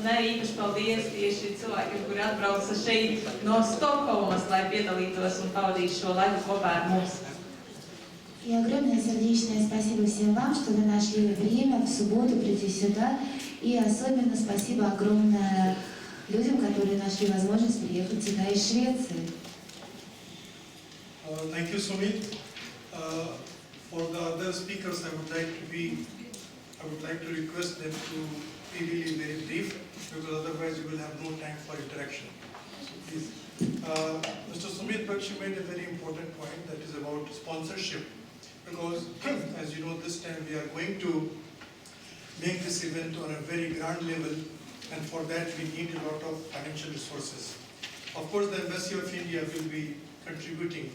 Un arī īpaši paldies tieši cilvēkiem, kuri atbrauca šeit no Stokholmas, lai piedalītos un pavadītu šo laiku kopā ar mums. И огромное сердечное спасибо всем вам, что вы нашли время в субботу прийти сюда. И особенно спасибо огромное людям, которые нашли возможность приехать сюда из Швеции. Thank you, Sumit. For the other speakers, I would like to request them to be really very brief, because otherwise you will have no time for interaction. So please, Mr. Sumit Bakshi made a very important point, that is about sponsorship. Because as you know, this time we are going to make this event on a very grand level, and for that we need a lot of financial resources. Of course, the Embassy of India will be contributing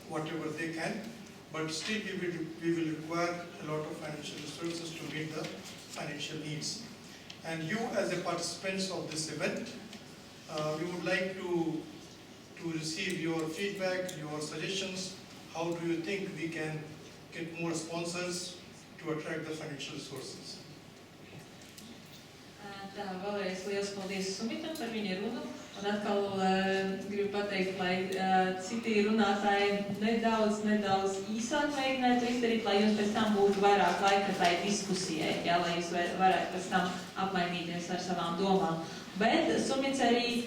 whatever they can, but still we will require a lot of financial resources to meet the financial needs. And you, as a participants of this event, we would like to receive your feedback, your suggestions. How do you think we can get more sponsors to attract the financial resources? Tā, vēlreiz liels paldies Sumitam par viņa runu. Un atkal gribu pateikt, lai citi runātāji nedaudz īsāk mēģinātu izdarīt, lai jums pēc tam būtu vairāk laika tai diskusijai, jā, lai jūs varētu pēc tam apmainīties ar savām domām. Bet Sumits arī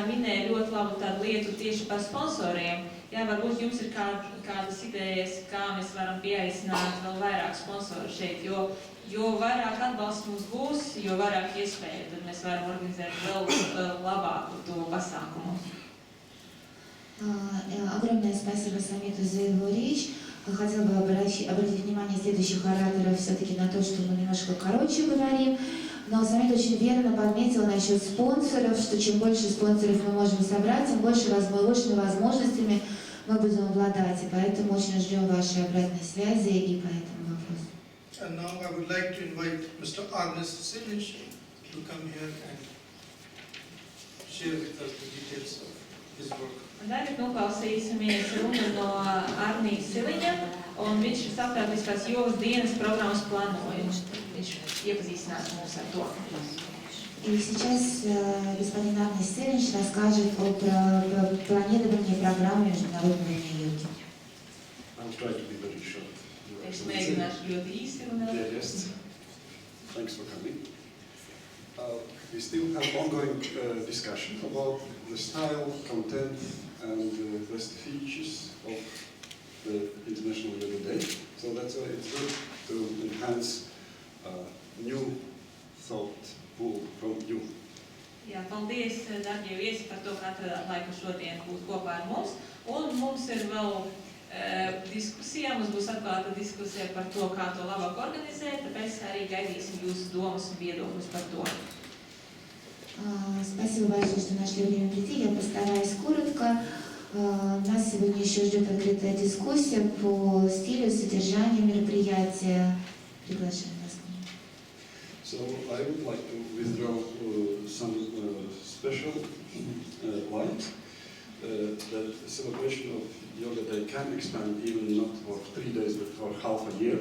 minēja ļoti labu tādu lietu tieši par sponsoriem. Jā, varbūt jums ir kādas idejas, kā mēs varam pieaicināt vēl vairāk sponsoru šeit, jo vairāk atbalsts mums būs, jo vairāk iespēju, tad mēs varam organizēt vēl labāku to pasākumu. Огромное спасибо Самиту за его речь. Хотела бы обратить внимание следующих ораторов все-таки на то, что мы немножко короче говорим. Но Самит очень верно подметил насчет спонсоров, что чем больше спонсоров мы можем собрать, тем большими возможностями мы будем обладать. И поэтому очень ждем вашей обратной связи и по этому вопросу. And now I would like to invite Mr. Arnes Silnic to come here and share with us the details of his work. Un tagad noklausīsimies runu no Arnija Siliņa, un viņš ir starptautiskās jogas dienas programmas plānojums. Viņš iepazīstinās mūs ar to. И сейчас господин Арнис Силинч расскажет о планировании программы Международного дня йоги. I'll try to be very short. Es mēģināšu ļoti īsti runāt. Yes. Thanks for coming. We still have ongoing discussion about the style, content, and the features of the International Yoga Day. So that's why it's good to enhance new thought pool from you. Jā, paldies, darbie viesi, par to, ka atradāt laiku šodien būt kopā ar mums. Un mums ir vēl diskusija, mums būs atklāta diskusija par to, kā to labāk organizēt, tāpēc arī gaidīsim jūsu domas un viedokļus par to. Спасибо большое, что нашли время прийти. Я постараюсь коротко. Нас сегодня еще ждет открытая дискуссия по стилю, содержанию мероприятия. Приглашаем вас. So I would like to withdraw some special light that the celebration of Yoga Day can expand even not for 3 days but for half a year.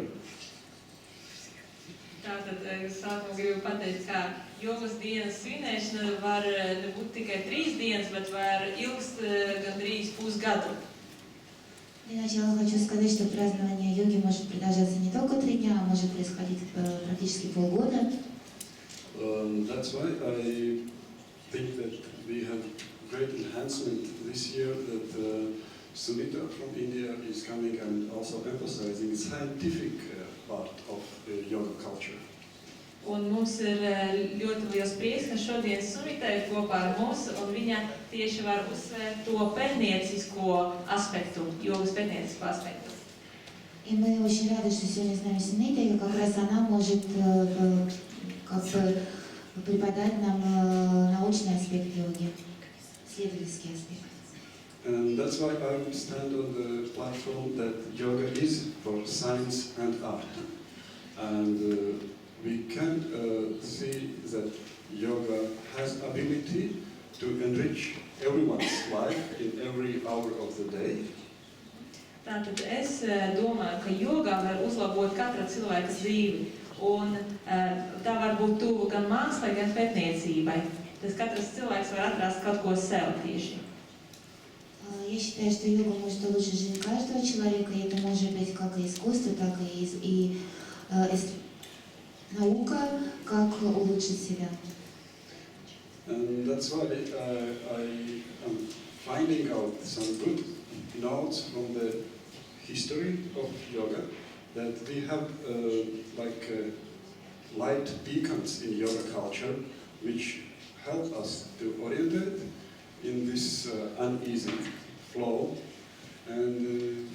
Tātad sākumā gribu pateikt, ka jogas dienas svinēšana var nebūt tikai 3 dienas, bet var ilgst gandrīz pusgadu. Для начала хочу сказать, что празднование йоги может продолжаться не только 3 дня, а может происходить практически полгода. That's why I think that we have great enhancement this year that Sumita from India is coming and also emphasizing the scientific part of yoga culture. Un mums ir ļoti liels prieks, ka šodien Sumita ir kopā ar mums, un viņa tieši var uzsvērt to pētniecisko aspektu, jogas pētniecisko aspektu. И мы очень рады, что сегодня с нами Сумита, и как раз она может преподать нам научный аспект йоги, исследовательский аспект. And that's why I stand on the platform that yoga is for science and art. And we can see that yoga has ability to enrich everyone's life in every hour of the day. Tātad es domāju, ka jogā var uzlabot katra cilvēka dzīvi. Un tā var būt tuvu gan mākslai, gan pētniecībai. Tas katrs cilvēks var atrast kaut ko sev tieši. Я считаю, что йога может улучшить жизнь каждого человека, и это может быть как и искусство, так и наука, как улучшить себя. And that's why I am finding out some good notes from the history of yoga, that we have light beacons in yoga culture which help us to orientate in this uneasy flow, and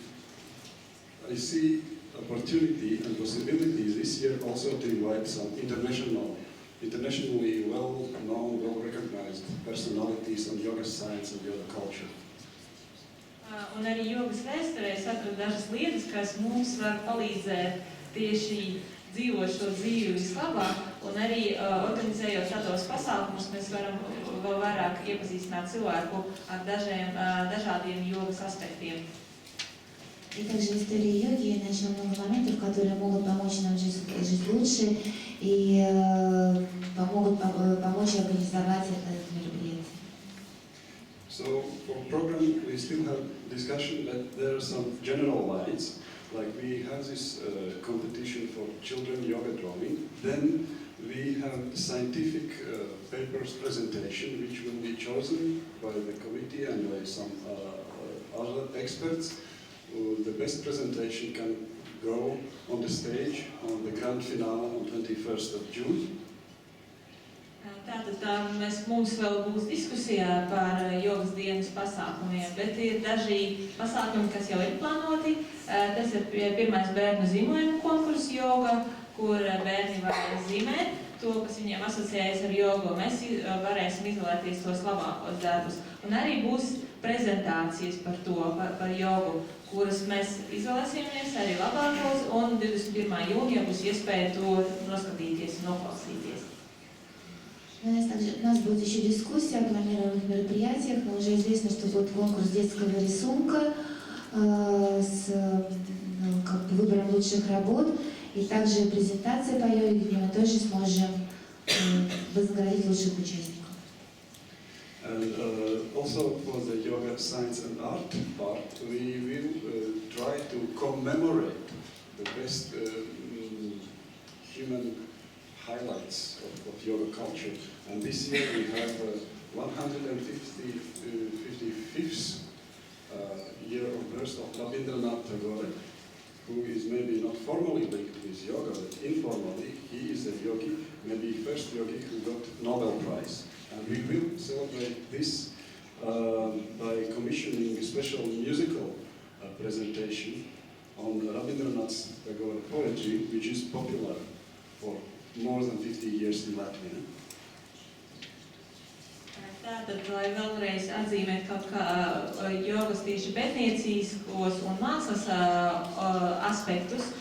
I see opportunity and possibilities this year also to invite some internationally well-known, well-recognized personalities on yoga science and yoga culture. Un arī jogas vēsturē es atradu dažas lietas, kas mums var palīdzēt tieši dzīvot šo dzīvi vislabāk, un arī organizējot šādos pasākumus, mēs varam vēl vairāk iepazīstināt cilvēku ar dažādiem jogas aspektiem. И также в истории йоги я нашла много моментов, которые могут помочь нам жить лучше и помогут помочь организовать это мероприятие. So for program, we still have discussion that there are some general lines, like we have this competition for children yoga drawing. Then we have scientific papers presentation, which will be chosen by the committee and by some other experts. The best presentation can go on the stage on the grand finale on 21st of June. Tātad mums vēl būs diskusijā par jogas dienas pasākumiem, bet ir daži pasākumi, kas jau ir plānoti. Tas ir pirmais bērnu zīmējumu konkursu joga, kur bērni var zīmēt to, kas viņiem asociējas ar jogu. Mēs varēsim izvēlēties tos labākos darbus. Un arī būs prezentācijas par to, par jogu, kuras mēs izvēlēsimies arī labākos, un 21. jūnijā būs iespēja to noskatīties un noklausīties. У нас будет еще дискуссия о планированных мероприятиях. Уже известно, что будет конкурс детского рисунка с выбором лучших работ. И также презентация по йоге, где мы тоже сможем вознаградить лучших участников. And also for the yoga science and art part, we will try to commemorate the best human highlights of yoga culture. And this year we have 155th year of birth of Rabindranath Tagore, who is maybe not formally linked with yoga, but informally he is a yogi, maybe first yogi who got Nobel Prize. And we will celebrate this by commissioning a special musical presentation on Rabindranath Tagore poetry, which is popular for more than 50 years in Latvia. Tātad, lai vēlreiz atzīmēt kaut kā jogas tieši pētniecīskos un mākslas aspektus,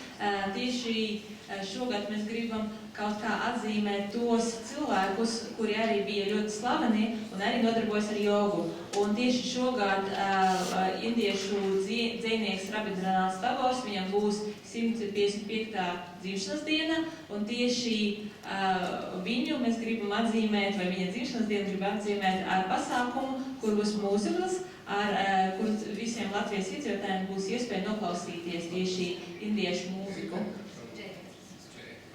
tieši šogad mēs gribam kaut kā atzīmēt tos cilvēkus, kuri arī bija ļoti slaveni un arī nodarbojas ar jogu. Un tieši šogad indiešu dzejnieks Rabindranaths Tagors, viņam būs 155. dzimšanas diena, un tieši viņu mēs gribam atzīmēt, vai viņa dzimšanas dienu gribam atzīmēt ar pasākumu, kur būs mūzikls, kur visiem Latvijas iedzīvotājiem būs iespēja noklausīties tieši indiešu mūziku.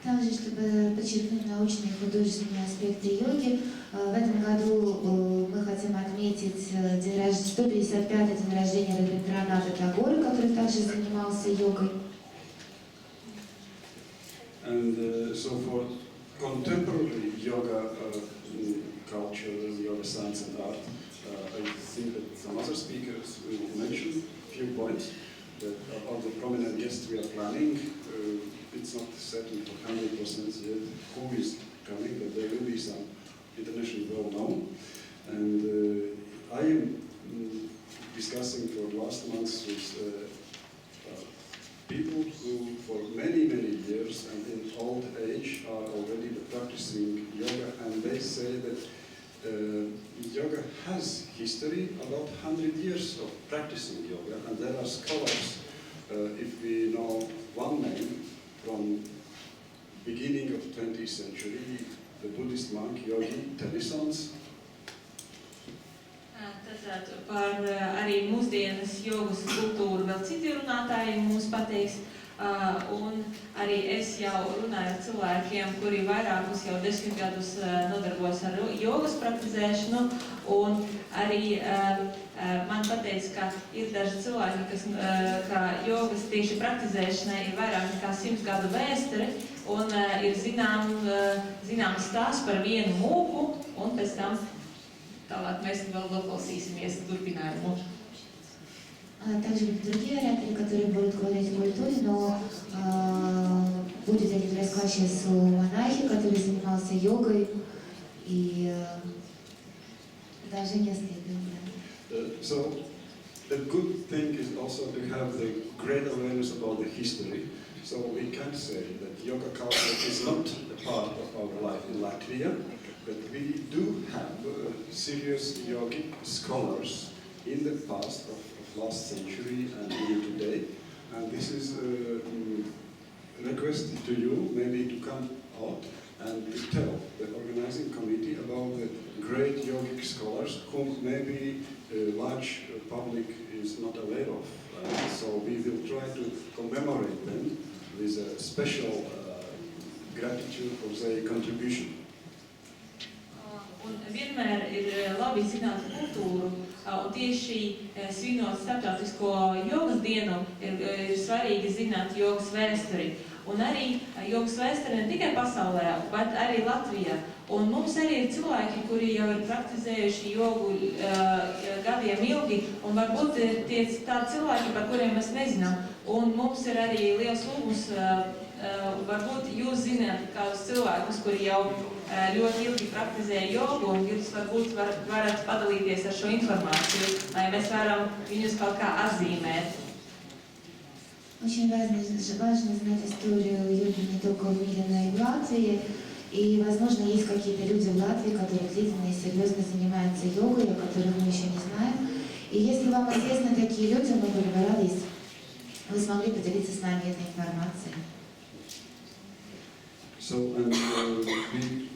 Также, чтобы подчеркнуть научные и художественные аспекты йоги, в этом году мы хотим отметить 155-й день рождения Рабиндраната Тагора, который также занимался йогой. And so for contemporary yoga culture, yoga science and art, I think that some other speakers will mention a few points that of the prominent guests we are planning. It's not certain for 100% yet who is coming, but there will be some internationally well-known. And I am discussing for the last months with people who for many, many years and in old age are already practicing yoga, and they say that yoga has history, about 100 years of practicing yoga, and there are scholars, if we know one name from beginning of 20th century, the Buddhist monk Yogi Tenisons. Tātad par arī mūsdienas jogas kultūru vēl citi runātāji mums pateiks. Un arī es jau runāju ar cilvēkiem, kuri vairākus jau 10 gadus nodarbojas ar jogas praktizēšanu. Un arī man pateica, ka ir daži cilvēki, ka jogas tieši praktizēšanai ir vairāk nekā 100 gadu vēsture. Un ir zināms stāsts par vienu mūku, un pēc tam tālāk mēs vēl noklausīsimies turpinājumu. Также будут другие ораторы, которые будут говорить о культуре, но будет один рассказ сейчас о монахе, который занимался йогой и продолжение следует. So the good thing is also to have the great awareness about the history. So we can say that yoga culture is not a part of our life in Latvia, but we do have serious yogic scholars in the past of last century and even today. And this is a request to you maybe to come out and to tell the organizing committee about the great yogic scholars whom maybe a large public is not aware of. So we will try to commemorate them with a special gratitude for their contribution. Un vienmēr ir labi zināt kultūru, un tieši svinot starptautisko jogas dienu ir svarīgi zināt jogas vēsturi. Un arī jogas vēsture ne tikai pasaulē, bet arī Latvijā. Un mums arī ir cilvēki, kuri jau ir praktizējuši jogu gadiem ilgi, un varbūt tie tādi cilvēki, par kuriem mēs nezinām. Un mums ir arī liels lūgums, varbūt jūs zināt kādus cilvēkus, kuri jau ļoti ilgi praktizē jogu, un jūs varbūt varat padalīties ar šo informācию, lai mēs varam viņus kaut kā atzīmēt. Очень важно знать историю йоги не только в мире, но и в Латвии. И, возможно, есть какие-то люди в Латвии, которые длительно и серьезно занимаются йогой, о которых мы еще не знаем. И если вам известны такие люди, мы были бы рады, если вы смогли поделиться с нами этой информацией. So, and we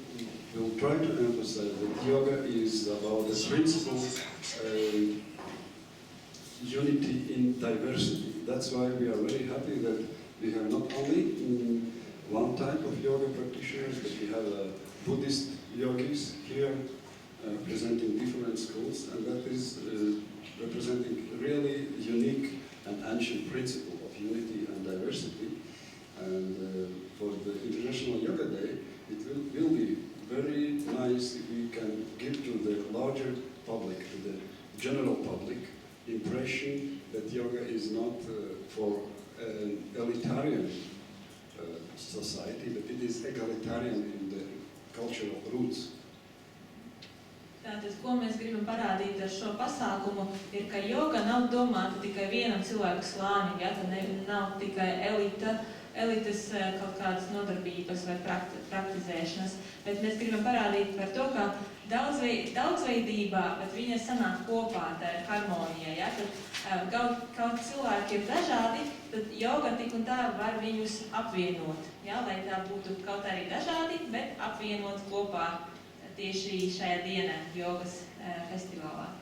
will try to emphasize that yoga is about the principle unity in diversity. That's why we are very happy that we have not only one type of yoga practitioners, but we have Buddhist yogis here presenting different schools, and that is representing really unique and ancient principle of unity and diversity. And for the International Yoga Day, it will be very nice if we can give to the larger public, to the general public, impression that yoga is not for an elitarian society, but it is egalitarian in the cultural roots. Tātad, ko mēs gribam parādīt ar šo pasākumu, ir, ka joga nav domāta tikai vienam cilvēku slānim, ja? Tad nav tikai elites kaut kādas nodarbības vai praktizēšanas, bet mēs gribam parādīt par to, ka daudzveidībā, bet viņa sanāk kopā, tā ir harmonija, ja? Tad kaut cilvēki ir dažādi, tad joga tik un tā var viņus apvienot, ja? Lai tā būtu kaut arī dažādi, bet apvienot kopā tieši šajā dienā jogas фестиваля.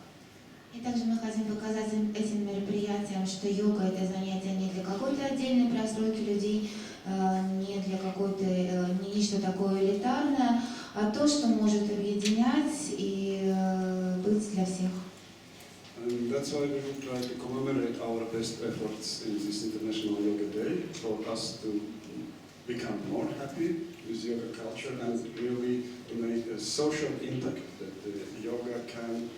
И также мы хотим показать этим мероприятиям, что йога – это занятие не для какой-то отдельной прослойки людей, не для какой-то, не нечто такое элитарное, а то, что может объединять и быть для всех. And that's why we will try to commemorate our best efforts in this International Yoga Day for us to become more happy with yoga culture and really to make a social impact that yoga can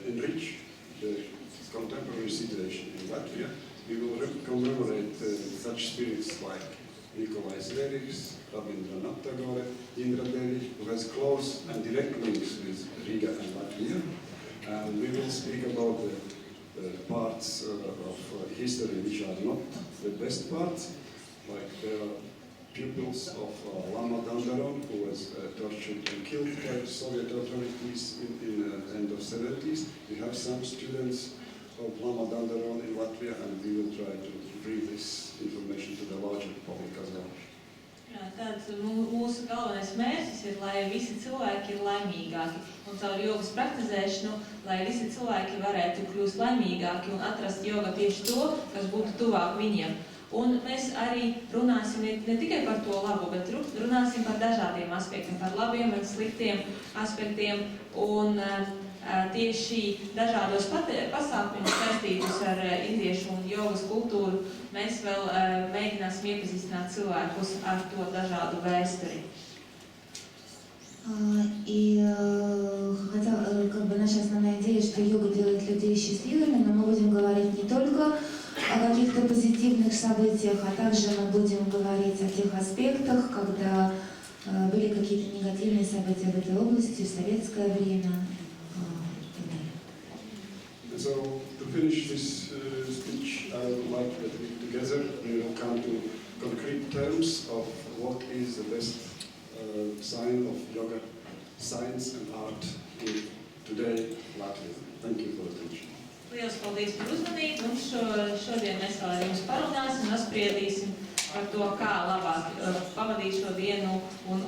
enrich the contemporary situation in Latvia. We will commemorate such spirits like Nikolai Zverigs, Rabindranath Tagore, Indra Devi, who has close and direct links with Riga and Latvia. And we will speak about the parts of history which are not the best parts, like there are pupils of Lama Dandaron, who was tortured and killed by Soviet authorities in the end of 70s. We have some students of Lama Dandaron in Latvia, and we will try to bring this information to the larger public as well. Jā, tāds mūsu galvenais mērķis ir, lai visi cilvēki ir laimīgāki. Un caur jogas praktizēšanu, lai visi cilvēki varētu kļūst laimīgāki un atrast joga tieši to, kas būtu tuvāk viņiem. Un mēs arī runāsim ne tikai par to labu, bet runāsim par dažādiem aspektiem, par labiem un sliktiem aspektiem. Un tieši dažādos pasākumus saistītus ar indiešu un jogas kultūru mēs vēl mēģināsim iepazīstināt cilvēkus ar to dažādu vēsturi. И хотя как бы наша основная идея, что йога делает людей счастливыми, но мы будем говорить не только о каких-то позитивных событиях, а также мы будем говорить о тех аспектах, когда были какие-то негативные события в этой области в советское время. So, to finish this speech, I would like that we together will come to concrete terms of what is the best sign of yoga science and art in today Latvia. Thank you for attention. Lielas paldies par uzmanību. Šodien mēs vēl ar jums parunāsim un apspriedīsim par to, kā labāk pavadīt šo dienu un